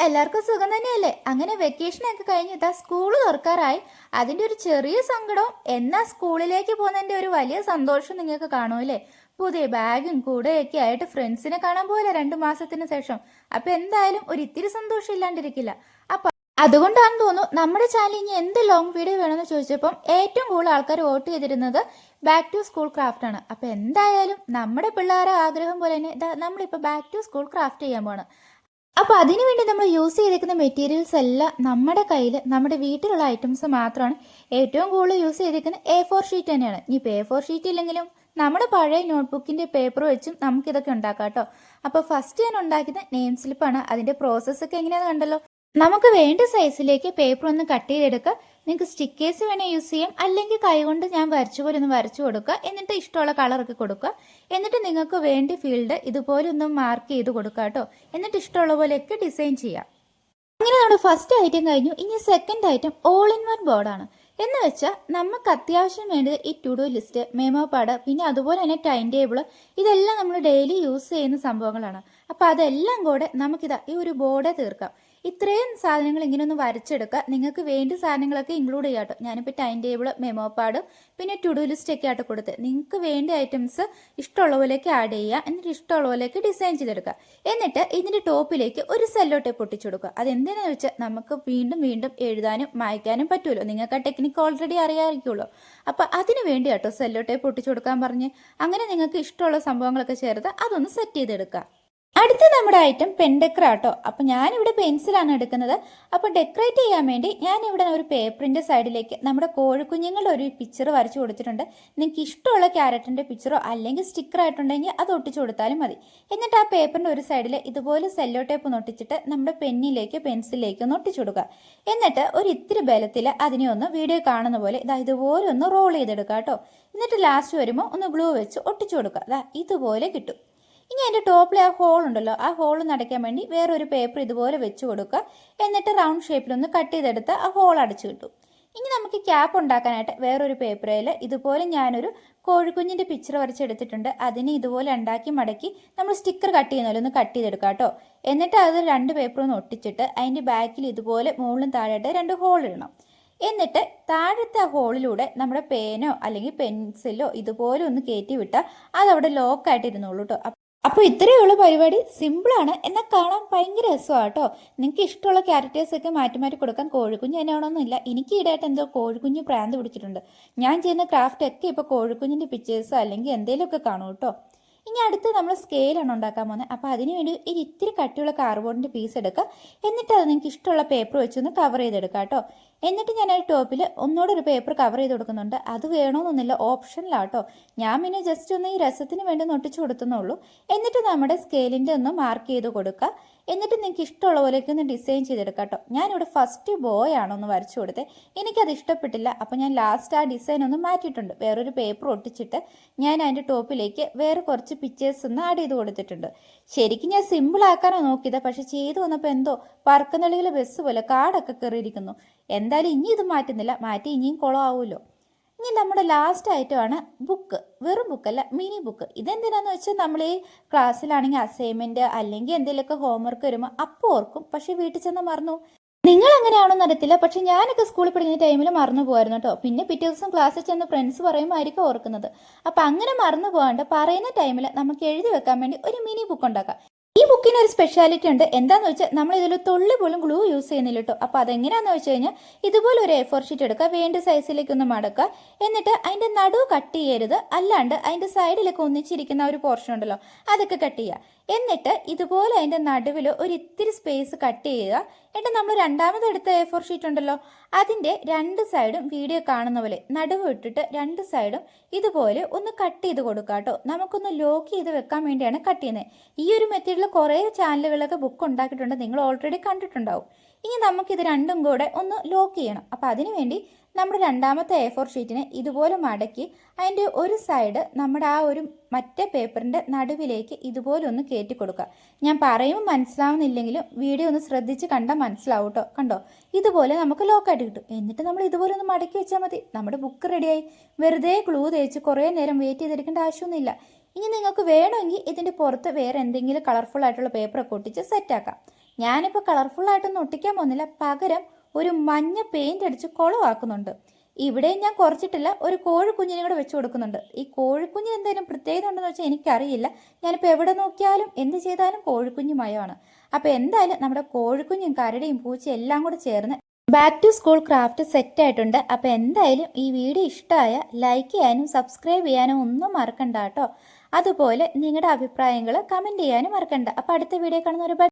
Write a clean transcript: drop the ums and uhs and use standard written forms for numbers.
എല്ലാവർക്കും സുഖം തന്നെയല്ലേ? അങ്ങനെ വെക്കേഷനൊക്കെ കഴിഞ്ഞ് ഇതാ സ്കൂൾ തുറക്കാറായി. അതിൻ്റെ ഒരു ചെറിയ സങ്കടവും എന്നാൽ സ്കൂളിലേക്ക് പോകുന്നതിൻ്റെ ഒരു വലിയ സന്തോഷം നിങ്ങൾക്ക് കാണുമല്ലേ? പുതിയ ബാഗും കൂടെയൊക്കെ ആയിട്ട് ഫ്രണ്ട്സിനെ കാണാൻ പോലെ 2 മാസത്തിന് ശേഷം. അപ്പം എന്തായാലും ഒരു ഇത്തിരി സന്തോഷം ഇല്ലാണ്ടിരിക്കില്ല. അപ്പം അതുകൊണ്ടാണെന്ന് തോന്നുന്നു നമ്മുടെ ചാനൽ ഇനി എന്ത് ലോങ് വീഡിയോ വേണമെന്ന് ചോദിച്ചപ്പം ഏറ്റവും കൂടുതൽ ആൾക്കാർ വോട്ട് ചെയ്തിരുന്നത് ബാക്ക് ടു സ്കൂൾ ക്രാഫ്റ്റ് ആണ്. അപ്പം എന്തായാലും നമ്മുടെ പിള്ളേരെ ആഗ്രഹം പോലെ തന്നെ നമ്മളിപ്പോൾ ബാക്ക് ടു സ്കൂൾ ക്രാഫ്റ്റ് ചെയ്യാൻ പോവാണ്. അപ്പോൾ അതിനുവേണ്ടി നമ്മൾ യൂസ് ചെയ്തേക്കുന്ന മെറ്റീരിയൽസ് എല്ലാം നമ്മുടെ കയ്യിൽ നമ്മുടെ വീട്ടിലുള്ള ഐറ്റംസ് മാത്രമാണ്. ഏറ്റവും കൂടുതൽ യൂസ് ചെയ്തേക്കുന്നത് A4 ഷീറ്റ് തന്നെയാണ്. ഇനിയിപ്പോൾ A4 ഷീറ്റ് ഇല്ലെങ്കിലും നമ്മുടെ പഴയ നോട്ട്ബുക്കിൻ്റെ പേപ്പർ വെച്ചും നമുക്കിതൊക്കെ ഉണ്ടാക്കാം കേട്ടോ. അപ്പോൾ ഫസ്റ്റ് ഞാൻ ഉണ്ടാക്കിയത് നെയിം സ്ലിപ്പാണ്. അതിൻ്റെ പ്രോസസ്സൊക്കെ എങ്ങനെയാണെന്ന് കണ്ടല്ലോ. നമുക്ക് വേണ്ട സൈസിലേക്ക് പേപ്പർ ഒന്ന് കട്ട് ചെയ്തെടുക്കുക. നിങ്ങൾക്ക് സ്റ്റിക്കേഴ്സ് വേണേൽ യൂസ് ചെയ്യാം, അല്ലെങ്കിൽ കൈകൊണ്ട് ഞാൻ വരച്ച പോലെ ഒന്ന് വരച്ചു കൊടുക്കുക. എന്നിട്ട് ഇഷ്ടമുള്ള കളറൊക്കെ കൊടുക്കുക. എന്നിട്ട് നിങ്ങൾക്ക് വേണ്ടി ഫീൽഡ് ഇതുപോലെ ഒന്ന് മാർക്ക് ചെയ്ത് കൊടുക്കുക കേട്ടോ. എന്നിട്ട് ഇഷ്ടമുള്ള പോലെയൊക്കെ ഡിസൈൻ ചെയ്യാം. അങ്ങനെ നമ്മുടെ ഫസ്റ്റ് ഐറ്റം കഴിഞ്ഞു. ഇനി second item all in one ബോർഡാണ്. എന്ന് വെച്ചാൽ നമുക്ക് അത്യാവശ്യം വേണ്ടത് ഈ to do list, memo pad, പിന്നെ അതുപോലെ തന്നെ ടൈം ടേബിൾ, ഇതെല്ലാം നമ്മൾ ഡെയിലി യൂസ് ചെയ്യുന്ന സംഭവങ്ങളാണ്. അപ്പോൾ അതെല്ലാം കൂടെ നമുക്കിതാ ഈ ഒരു ബോർഡേ തീർക്കാം. ഇത്രയും സാധനങ്ങൾ ഇങ്ങനെ ഒന്ന് വരച്ചെടുക്കുക. നിങ്ങൾക്ക് വേണ്ട സാധനങ്ങളൊക്കെ ഇൻക്ലൂഡ് ചെയ്യാം കേട്ടോ. ഞാനിപ്പോൾ ടൈം ടേബിൾ, മെമോ പാഡ്, പിന്നെ ടു ഡു ലിസ്റ്റ് ഒക്കെ ആയിട്ട് കൊടുത്ത് നിങ്ങൾക്ക് വേണ്ട ഐറ്റംസ് ഇഷ്ടമുള്ള പോലെയൊക്കെ ആഡ് ചെയ്യുക. എന്നിട്ട് ഇഷ്ടമുള്ള പോലെയൊക്കെ ഡിസൈൻ ചെയ്തെടുക്കുക. എന്നിട്ട് ഇതിൻ്റെ ടോപ്പിലേക്ക് ഒരു സെല്ലോ ടേപ്പ് ഒട്ടിച്ചു കൊടുക്കുക. അതെന്തിനാണെന്ന് വെച്ചാൽ നമുക്ക് വീണ്ടും വീണ്ടും എഴുതാനും വായിക്കാനും പറ്റുമല്ലോ. നിങ്ങൾക്ക് ആ ടെക്നിക്ക് ഓൾറെഡി അറിയാമായിരിക്കുമല്ലോ. അപ്പോൾ അതിന് വേണ്ടി കേട്ടോ സെല്ലോ ടേപ്പ് ഒട്ടിച്ചു കൊടുക്കാൻ പറഞ്ഞ്. അങ്ങനെ നിങ്ങൾക്ക് ഇഷ്ടമുള്ള സംഭവങ്ങളൊക്കെ ചേർത്ത് അതൊന്ന് സെറ്റ് ചെയ്തെടുക്കുക. അടുത്ത നമ്മുടെ ഐറ്റം പെൻ ഡെക്കറാട്ടോ. അപ്പം ഞാനിവിടെ പെൻസിലാണ് എടുക്കുന്നത്. അപ്പോൾ ഡെക്കറേറ്റ് ചെയ്യാൻ വേണ്ടി ഞാനിവിടെ ഒരു പേപ്പറിൻ്റെ സൈഡിലേക്ക് നമ്മുടെ കോഴിക്കുഞ്ഞുങ്ങളുടെ ഒരു പിക്ചർ വരച്ചു കൊടുത്തിട്ടുണ്ട്. നിങ്ങൾക്ക് ഇഷ്ടമുള്ള ക്യാരറ്റിൻ്റെ പിക്ചറോ അല്ലെങ്കിൽ സ്റ്റിക്കറായിട്ടുണ്ടെങ്കിൽ അത് ഒട്ടിച്ചു കൊടുത്താലും മതി. എന്നിട്ട് ആ പേപ്പറിൻ്റെ ഒരു സൈഡിൽ ഇതുപോലെ സെല്ലോ ടേപ്പ് ഒന്ന് ഒട്ടിച്ചിട്ട് നമ്മുടെ പെന്നിലേക്ക് പെൻസിലിലേക്ക് ഒന്ന് ഒട്ടിച്ചു കൊടുക്കുക. എന്നിട്ട് ഒരു ഇത്തിരി ബലത്തിൽ അതിനെ ഒന്ന് വീഡിയോ കാണുന്ന പോലെ ഇതുപോലെ ഒന്ന് റോൾ ചെയ്തെടുക്കുക കേട്ടോ. എന്നിട്ട് ലാസ്റ്റ് വരുമ്പോൾ ഒന്ന് ഗ്ലൂ വെച്ച് ഒട്ടിച്ചു കൊടുക്കുക. ഇതുപോലെ കിട്ടും. ഇനി അതിൻ്റെ ടോപ്പിൽ ആ ഹോൾ ഉണ്ടല്ലോ, ആ ഹോൾ നടക്കാൻ വേണ്ടി വേറൊരു പേപ്പർ ഇതുപോലെ വെച്ച് കൊടുക്കുക. എന്നിട്ട് റൗണ്ട് ഷേപ്പിലൊന്ന് കട്ട് ചെയ്തെടുത്ത് ആ ഹോൾ അടച്ചു കിട്ടും. ഇനി നമുക്ക് ക്യാപ്പ് ഉണ്ടാക്കാനായിട്ട് വേറൊരു പേപ്പറിൽ ഇതുപോലെ ഞാനൊരു കോഴിക്കുഞ്ഞിൻ്റെ പിക്ചർ വരച്ചെടുത്തിട്ടുണ്ട്. അതിനെ ഇതുപോലെ ഉണ്ടാക്കി മടക്കി നമ്മൾ സ്റ്റിക്കർ കട്ട് ചെയ്യുന്നല്ലോ ഒന്ന് കട്ട് ചെയ്തെടുക്കുക കേട്ടോ. എന്നിട്ട് അത് 2 പേപ്പറൊന്ന് ഒട്ടിച്ചിട്ട് അതിൻ്റെ ബാക്കിൽ ഇതുപോലെ മുകളിലും താഴെയായിട്ട് 2 ഹോൾ ഇടണം. എന്നിട്ട് താഴത്തെ ആ ഹോളിലൂടെ നമ്മുടെ പേനോ അല്ലെങ്കിൽ പെൻസിലോ ഇതുപോലെ ഒന്ന് കയറ്റി വിട്ടാൽ അതവിടെ ലോക്കായിട്ട് ഇരുന്നോളൂ കേട്ടോ. അപ്പോൾ ഇത്രയുള്ള പരിപാടി സിമ്പിളാണ്, എന്നാൽ കാണാൻ ഭയങ്കര രസമാണ് കേട്ടോ. നിങ്ങൾക്ക് ഇഷ്ടമുള്ള ക്യാരക്ടേഴ്സൊക്കെ മാറ്റി മാറ്റി കൊടുക്കാൻ. കോഴിക്കുഞ്ഞ് തന്നെയാണോന്നില്ല. എനിക്ക് ഈടായിട്ട് എന്തോ കോഴിക്കുഞ്ഞ് പ്രാന്ത് പിടിച്ചിട്ടുണ്ട്. ഞാൻ ചെയ്യുന്ന ക്രാഫ്റ്റൊക്കെ ഇപ്പോൾ കോഴിക്കുഞ്ഞിൻ്റെ പിക്ചേഴ്സോ അല്ലെങ്കിൽ എന്തെങ്കിലുമൊക്കെ കാണും കേട്ടോ. ഇനി അടുത്ത് നമ്മൾ സ്കെയിലാണ് ഉണ്ടാക്കാൻ പോകുന്നത്. അപ്പോൾ അതിന് വേണ്ടി ഒരു ഇത്തിരി കട്ടിയുള്ള കാർഡ്ബോർഡിൻ്റെ പീസ് എടുക്കുക. എന്നിട്ട് അത് നിങ്ങൾക്ക് ഇഷ്ടമുള്ള പേപ്പർ വെച്ചൊന്ന് കവർ ചെയ്തെടുക്കുക കേട്ടോ. എന്നിട്ട് ഞാൻ ആ ടോപ്പിൽ ഒന്നുകൂടെ ഒരു പേപ്പർ കവർ ചെയ്ത് കൊടുക്കുന്നുണ്ട്. അത് വേണമെന്നൊന്നുമില്ല, ഓപ്ഷനിലാട്ടോ. ഞാൻ പിന്നെ ജസ്റ്റ് ഒന്ന് ഈ രസത്തിന് വേണ്ടി ഒന്ന് ഒട്ടിച്ചു കൊടുത്തുന്നുള്ളൂ. എന്നിട്ട് നമ്മുടെ സ്കെയിലിൻ്റെ ഒന്ന് മാർക്ക് ചെയ്ത് കൊടുക്കുക. എന്നിട്ട് നിങ്ങൾക്ക് ഇഷ്ടമുള്ള പോലെയൊക്കെ ഒന്ന് ഡിസൈൻ ചെയ്തെടുക്കാം കേട്ടോ. ഞാനിവിടെ ഫസ്റ്റ് ബോയ് ആണോ ഒന്ന് വരച്ചു കൊടുത്തത്. എനിക്കത് ഇഷ്ടപ്പെട്ടില്ല. അപ്പോൾ ഞാൻ ലാസ്റ്റ് ആ ഡിസൈൻ ഒന്ന് മാറ്റിയിട്ടുണ്ട്. വേറൊരു പേപ്പർ ഒട്ടിച്ചിട്ട് ഞാൻ അതിൻ്റെ ടോപ്പിലേക്ക് വേറെ കുറച്ച് പിക്ചേഴ്സ് ഒന്ന് ആഡ് ചെയ്ത് കൊടുത്തിട്ടുണ്ട്. ശരിക്കും ഞാൻ സിമ്പിൾ ആക്കാനോ നോക്കിയത്, പക്ഷെ ചെയ്തു വന്നപ്പോൾ എന്തോ പറക്കുന്നിടയിൽ ബസ് പോലെ കാടൊക്കെ കയറിയിരിക്കുന്നു. എന്തായാലും ഇനി ഇത് മാറ്റുന്നില്ല, മാറ്റി ഇനിയും കുളമാവുമല്ലോ. ഇനി നമ്മുടെ ലാസ്റ്റ് ഐറ്റമാണ് ബുക്ക്. വെറും ബുക്കല്ല, മിനി ബുക്ക്. ഇതെന്തിനാന്ന് വെച്ചാൽ നമ്മൾ ഈ ക്ലാസ്സിലാണെങ്കിൽ അസൈൻമെൻറ്റ് അല്ലെങ്കിൽ എന്തെങ്കിലുമൊക്കെ ഹോംവർക്ക് വരുമ്പോൾ അപ്പോൾ ഓർക്കും, പക്ഷേ വീട്ടിൽ ചെന്ന് മറന്നു. നിങ്ങൾ എങ്ങനെയാണെന്ന് അറിയത്തില്ല, പക്ഷെ ഞാനൊക്കെ സ്കൂളിൽ പഠിക്കുന്ന ടൈമിൽ മറന്നു പോകായിരുന്നു കേട്ടോ. പിന്നെ പിറ്റേ ദിവസം ക്ലാസ്സിൽ ചെന്ന് ഫ്രണ്ട്സ് പറയുമായിരിക്കും ഓർക്കുന്നത്. അപ്പം അങ്ങനെ മറന്നു പോകാണ്ട് പറയുന്ന ടൈമിൽ നമുക്ക് എഴുതി വെക്കാൻ വേണ്ടി ഒരു മിനി ബുക്ക് ഉണ്ടാക്കാം. ഈ ബുക്കിന് ഒരു സ്പെഷ്യാലിറ്റി ഉണ്ട്. എന്താണെന്ന് വെച്ചാൽ നമ്മൾ ഇതിൽ തുള്ളി പോലും ഗ്ലൂ യൂസ് ചെയ്യുന്നില്ല കേട്ടോ. അപ്പോൾ അതെങ്ങനെയാണെന്ന് വെച്ച് കഴിഞ്ഞാൽ ഇതുപോലെ ഒരു A4 ഷീറ്റ് എടുക്കുക, വേണ്ട സൈസിലേക്ക് ഒന്ന് മടക്കുക. എന്നിട്ട് അതിൻ്റെ നടുവ് കട്ട് ചെയ്യരുത്, അല്ലാണ്ട് അതിൻ്റെ സൈഡിലൊക്കെ ഒന്നിച്ചിരിക്കുന്ന ഒരു പോർഷൻ ഉണ്ടല്ലോ അതൊക്കെ കട്ട് ചെയ്യുക. എന്നിട്ട് ഇതുപോലെ അതിൻ്റെ നടുവിൽ ഒരു ഇത്തിരി സ്പേസ് കട്ട് ചെയ്യുക. എന്നിട്ട് നമ്മൾ രണ്ടാമത് എടുത്ത A4 ഷീറ്റ് ഉണ്ടല്ലോ അതിൻ്റെ 2 സൈഡും വീഡിയോ കാണുന്ന പോലെ നടുവ് ഇട്ടിട്ട് 2 സൈഡും ഇതുപോലെ ഒന്ന് കട്ട് ചെയ്ത് കൊടുക്കുക കേട്ടോ. നമുക്കൊന്ന് ലോക്ക് ചെയ്ത് വെക്കാൻ വേണ്ടിയാണ് കട്ട് ചെയ്യുന്നത്. ഈ ഒരു മെത്തേഡിൽ കുറേ ചാനലുകളൊക്കെ ബുക്ക് ഉണ്ടാക്കിയിട്ടുണ്ട്, നിങ്ങൾ ഓൾറെഡി കണ്ടിട്ടുണ്ടാവും. ഇനി നമുക്കിത് രണ്ടും കൂടെ ഒന്ന് ലോക്ക് ചെയ്യണം. അപ്പോൾ അതിന് വേണ്ടി നമ്മുടെ രണ്ടാമത്തെ A4 ഷീറ്റിനെ ഇതുപോലെ മടക്കി അതിൻ്റെ ഒരു സൈഡ് നമ്മുടെ ആ ഒരു മറ്റേ പേപ്പറിൻ്റെ നടുവിലേക്ക് ഇതുപോലെ ഒന്ന് കയറ്റി കൊടുക്കുക. ഞാൻ പറയുമ്പോൾ മനസ്സിലാവുന്നില്ലെങ്കിലും വീഡിയോ ഒന്ന് ശ്രദ്ധിച്ച് കണ്ടാൽ മനസ്സിലാവും കേട്ടോ. കണ്ടോ, ഇതുപോലെ നമുക്ക് ലോക്കായിട്ട് കിട്ടും. എന്നിട്ട് നമ്മൾ ഇതുപോലെ ഒന്ന് മടക്കി വെച്ചാൽ മതി, നമ്മുടെ ബുക്ക് റെഡിയായി. വെറുതെ ഗ്ലൂ തേച്ച് കുറേ നേരം വെയിറ്റ് ചെയ്തെടുക്കേണ്ട ആവശ്യമൊന്നുമില്ല. ഇനി നിങ്ങൾക്ക് വേണമെങ്കിൽ ഇതിൻ്റെ പുറത്ത് വേറെ എന്തെങ്കിലും കളർഫുൾ ആയിട്ടുള്ള പേപ്പറൊക്കെ ഒട്ടിച്ച് സെറ്റാക്കാം. ഞാനിപ്പോൾ കളർഫുള്ളായിട്ടൊന്നും ഒട്ടിക്കാൻ പോകുന്നില്ല, പകരം ഒരു മഞ്ഞ പെയിൻ്റ് അടിച്ച് കുളമാക്കുന്നുണ്ട്. ഇവിടെയും ഞാൻ കുറച്ചിട്ടില്ല, ഒരു കോഴിക്കുഞ്ഞിനെ കൂടെ വെച്ച് കൊടുക്കുന്നുണ്ട്. ഈ കോഴിക്കുഞ്ഞിന് എന്തെങ്കിലും പ്രത്യേകത ഉണ്ടെന്ന് വെച്ചാൽ എനിക്കറിയില്ല. ഞാനിപ്പോൾ എവിടെ നോക്കിയാലും എന്ത് ചെയ്താലും കോഴിക്കുഞ്ഞു മയമാണ്. അപ്പോൾ എന്തായാലും നമ്മുടെ കോഴിക്കുഞ്ഞും കരടിയും പൂച്ചയും എല്ലാം കൂടെ ചേർന്ന് back to school craft set ആയിട്ടുണ്ട്. അപ്പോൾ എന്തായാലും ഈ വീഡിയോ ഇഷ്ടമായ ലൈക്ക് ചെയ്യാനും സബ്സ്ക്രൈബ് ചെയ്യാനും ഒന്നും മറക്കണ്ട കേട്ടോ. അതുപോലെ നിങ്ങളുടെ അഭിപ്രായങ്ങൾ കമൻറ്റ് ചെയ്യാനും മറക്കണ്ട. അപ്പോൾ അടുത്ത വീഡിയോ കാണുന്ന ഒരു